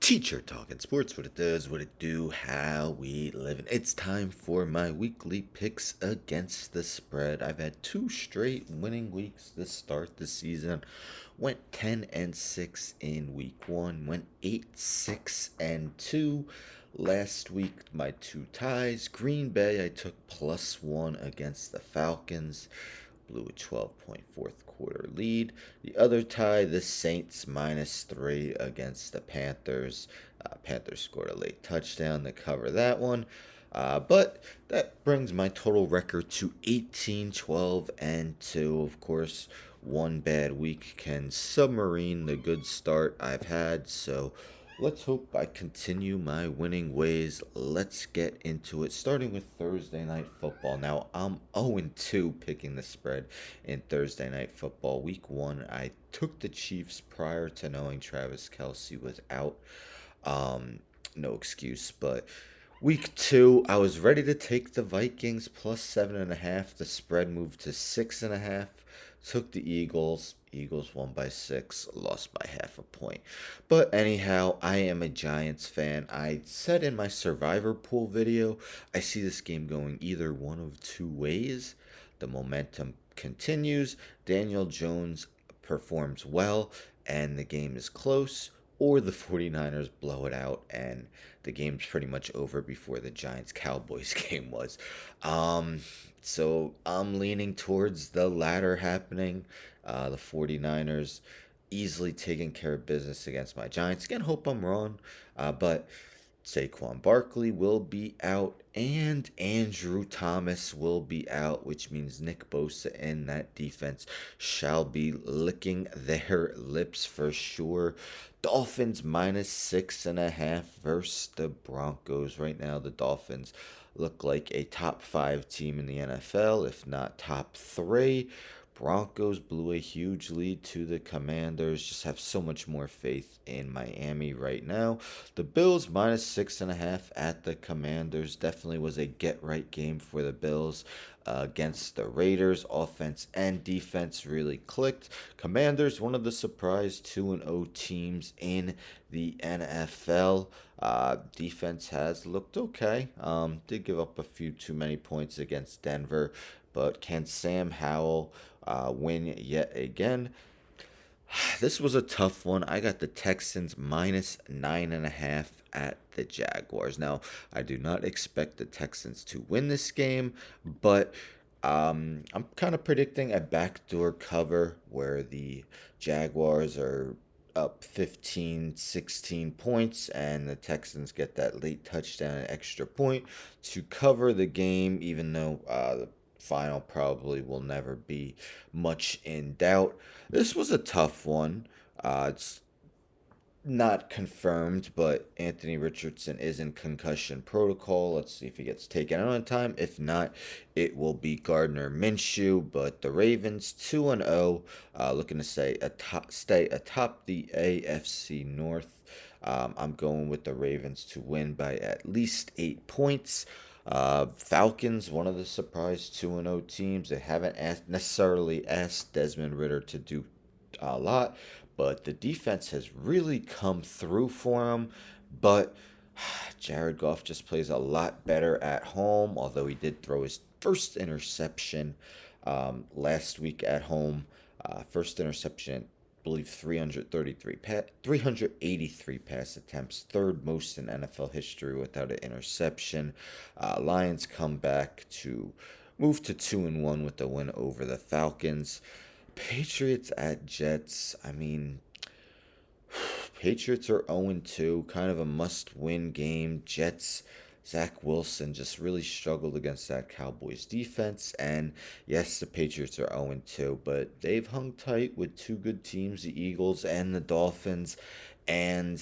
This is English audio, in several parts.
Teacher talking sports, what it does, what it do, how we live. And it's time for my weekly picks against the spread. I've had two straight winning weeks to start the season. Went 10-6 in week one, went 8-6-2 last week. My two ties. Green Bay, I took +1 against the Falcons. Blew a 12-point fourth quarter lead. The other tie, the Saints -3 against the Panthers. Panthers scored a late touchdown to cover that one. But that brings my total record to 18-12-2. Of course, one bad week can submarine the good start I've had. So let's hope I continue my winning ways. Let's get into it, starting with Thursday Night Football. Now, I'm 0-2 picking the spread in Thursday Night Football. Week 1, I took the Chiefs prior to knowing Travis Kelce was out. No excuse, but week 2, I was ready to take the Vikings +7.5. The spread moved to 6.5. Took the Eagles. Eagles won by 6, lost by half a point. But anyhow, I am a Giants fan. I said in my Survivor Pool video, I see this game going either one of two ways. The momentum continues. Daniel Jones performs well, and the game is close, or the 49ers blow it out and the game's pretty much over before the Giants-Cowboys game was. So I'm leaning towards the latter happening. The 49ers easily taking care of business against my Giants. Again, hope I'm wrong, but Saquon Barkley will be out and Andrew Thomas will be out, which means Nick Bosa and that defense shall be licking their lips for sure. Dolphins -6.5 versus the Broncos. Right now, the Dolphins look like a top 5 team in the NFL, if not top 3. Broncos blew a huge lead to the Commanders. Just have so much more faith in Miami right now. The Bills -6.5 at the Commanders. Definitely was a get-right game for the Bills against the Raiders. Offense and defense really clicked. Commanders, one of the surprise 2-0 teams in the NFL. Defense has looked okay. Did give up a few too many points against Denver, but can Sam Howell win yet again? This was a tough one. I got the Texans -9.5 at the Jaguars. Now, I do not expect the Texans to win this game, but I'm kind of predicting a backdoor cover where the Jaguars are up 15, 16 points, and the Texans get that late touchdown and extra point to cover the game, even though the final probably will never be much in doubt. This was a tough one. It's not confirmed, but Anthony Richardson is in concussion protocol. Let's see if he gets taken out on time. If not, it will be Gardner Minshew. But the Ravens 2-0, looking to stay atop the AFC North. I'm going with the Ravens to win by at least 8 points. Falcons, one of the surprise 2-0 teams. They haven't necessarily asked Desmond Ridder to do a lot, but the defense has really come through for him. But Jared Goff just plays a lot better at home, although he did throw his first interception last week at home. First interception, I believe 383 pass attempts, third most in NFL history without an interception. Lions come back to move to 2-1 with the win over the Falcons. Patriots at Jets. I mean, Patriots are 0-2, kind of a must-win game. Jets, Zach Wilson just really struggled against that Cowboys defense. And yes, the Patriots are 0-2, but they've hung tight with two good teams, the Eagles and the Dolphins. And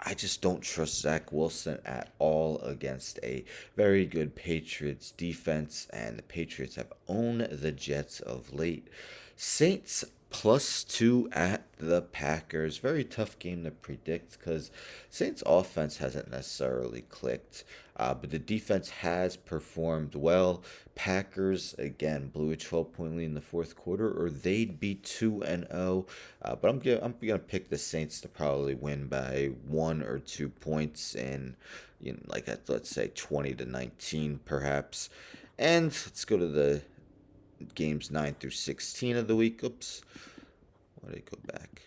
I just don't trust Zach Wilson at all against a very good Patriots defense. And the Patriots have owned the Jets of late. Saints +2 at the Packers. Very tough game to predict because Saints offense hasn't necessarily clicked, but the defense has performed well. Packers again blew a 12-point lead in the fourth quarter, or they'd be 2-0. But I'm gonna pick the Saints to probably win by 1 or 2 points in, like let's say 20-19 perhaps. And let's go to the games 9 through 16 of the week. Oops. Why did it go back?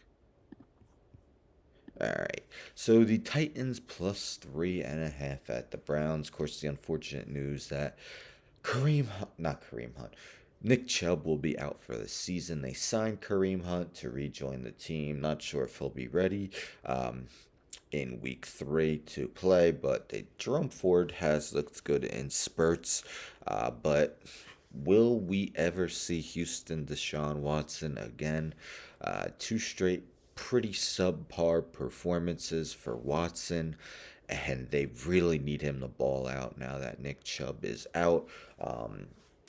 All right. So the Titans +3.5 at the Browns. Of course, the unfortunate news that not Kareem Hunt, Nick Chubb will be out for the season. They signed Kareem Hunt to rejoin the team. Not sure if he'll be ready in week 3 to play, but Jerome Ford has looked good in spurts. But will we ever see Houston Deshaun Watson again? Two straight pretty subpar performances for Watson, and they really need him to ball out now that Nick Chubb is out.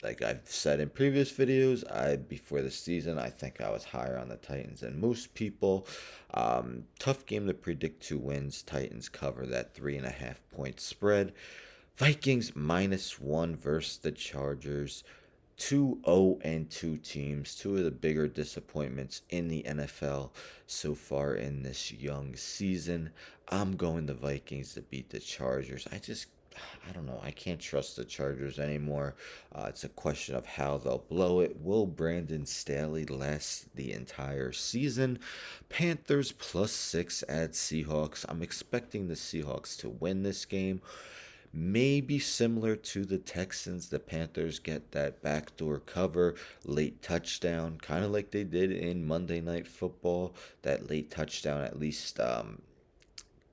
Like I've said in previous videos, before the season, I think I was higher on the Titans than most people. Tough game to predict 2 wins. Titans cover that 3.5 point spread. Vikings -1 versus the Chargers. Two 0-2 teams, two of the bigger disappointments in the NFL so far in this young season. I'm going the Vikings to beat the Chargers. I don't know. I can't trust the Chargers anymore. It's a question of how they'll blow it. Will Brandon Staley last the entire season? Panthers +6 at Seahawks. I'm expecting the Seahawks to win this game. Maybe similar to the Texans, the Panthers get that backdoor cover, late touchdown, kind of like they did in Monday Night Football. That late touchdown at least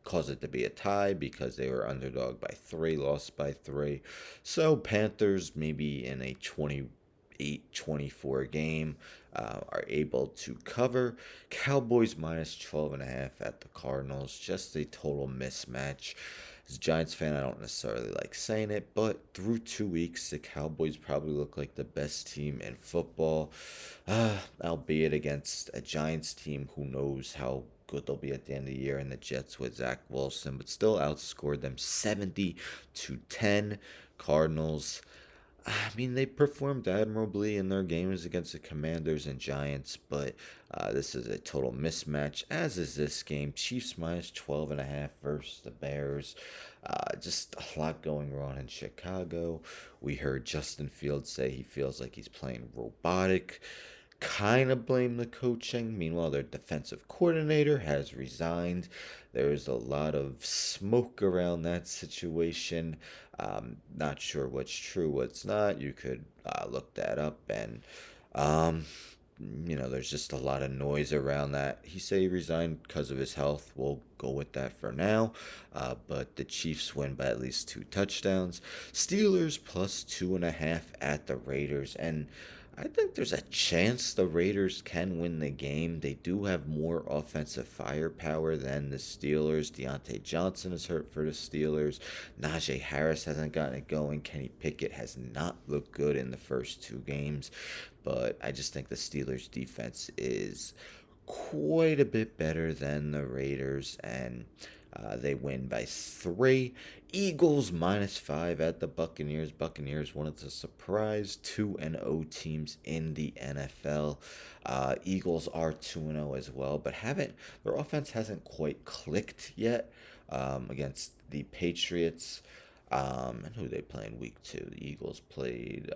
caused it to be a tie because they were underdog by 3, lost by 3. So Panthers, maybe in a 28-24 game, are able to cover. Cowboys -12.5 at the Cardinals. Just a total mismatch. As a Giants fan, I don't necessarily like saying it, but through 2 weeks, the Cowboys probably look like the best team in football, albeit against a Giants team who knows how good they'll be at the end of the year, and the Jets with Zach Wilson, but still outscored them 70-10. Cardinals, I mean, they performed admirably in their games against the Commanders and Giants, but this is a total mismatch, as is this game. Chiefs -12.5 versus the Bears. Just a lot going wrong in Chicago. We heard Justin Fields say he feels like he's playing robotic. Kind of blame the coaching. Meanwhile, their defensive coordinator has resigned. There's a lot of smoke around that situation. Not sure what's true, what's not. You could look that up, and um, there's just a lot of noise around that. He said he resigned because of his health. We'll go with that for now. But the Chiefs win by at least 2 touchdowns. Steelers +2.5 at the Raiders, and I think there's a chance the Raiders can win the game. They do have more offensive firepower than the Steelers. Deontay Johnson is hurt for the Steelers. Najee Harris hasn't gotten it going. Kenny Pickett has not looked good in the first 2 games. But I just think the Steelers' defense is quite a bit better than the Raiders, and they win by 3. Eagles -5 at the Buccaneers. Buccaneers, one of the surprise 2-0 teams in the NFL. Eagles are 2-0 as well, but their offense hasn't quite clicked yet against the Patriots. And who they play in week 2? The Eagles played.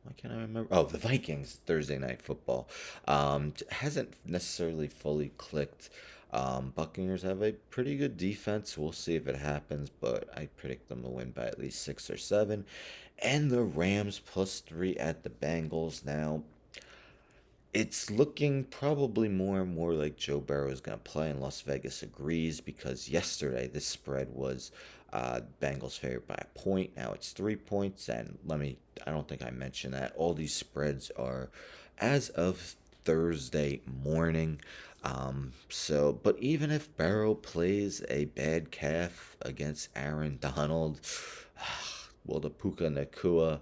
Why can't I remember? Oh, the Vikings, Thursday Night Football. Hasn't necessarily fully clicked. Buccaneers have a pretty good defense. We'll see if it happens, but I predict them to win by at least 6 or 7. And the Rams +3 at the Bengals. Now, it's looking probably more and more like Joe Burrow is going to play, and Las Vegas agrees because yesterday this spread was Bengals favored by a point. Now it's 3 points, and I don't think I mentioned that. All these spreads are as of Thursday morning. But even if Burrow plays a bad calf against Aaron Donald, well, the Puka Nakua,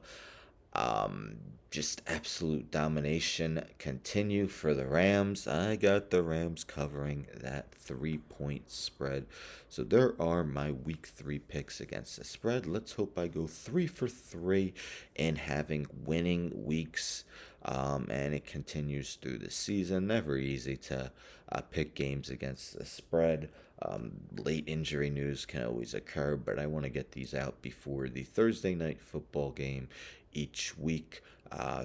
Um, just absolute domination continue for the Rams. I got the Rams covering that 3-point spread. So there are my week 3 picks against the spread. Let's hope I go 3 for 3 in having winning weeks. And it continues through the season. Never easy to pick games against the spread. Late injury news can always occur, but I want to get these out before the Thursday night football game each week.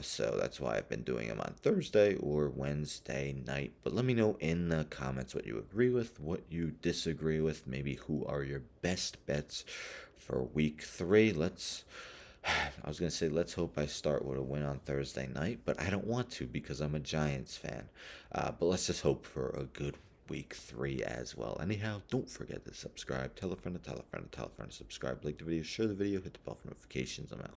So that's why I've been doing them on Thursday or Wednesday night. But let me know in the comments what you agree with, what you disagree with, maybe who are your best bets for week 3. I was going to say, let's hope I start with a win on Thursday night, but I don't want to because I'm a Giants fan. But let's just hope for a good week 3 as well. Anyhow, don't forget to subscribe. Tell a friend to tell a friend to tell a friend to subscribe. Like the video, share the video, hit the bell for notifications. I'm out.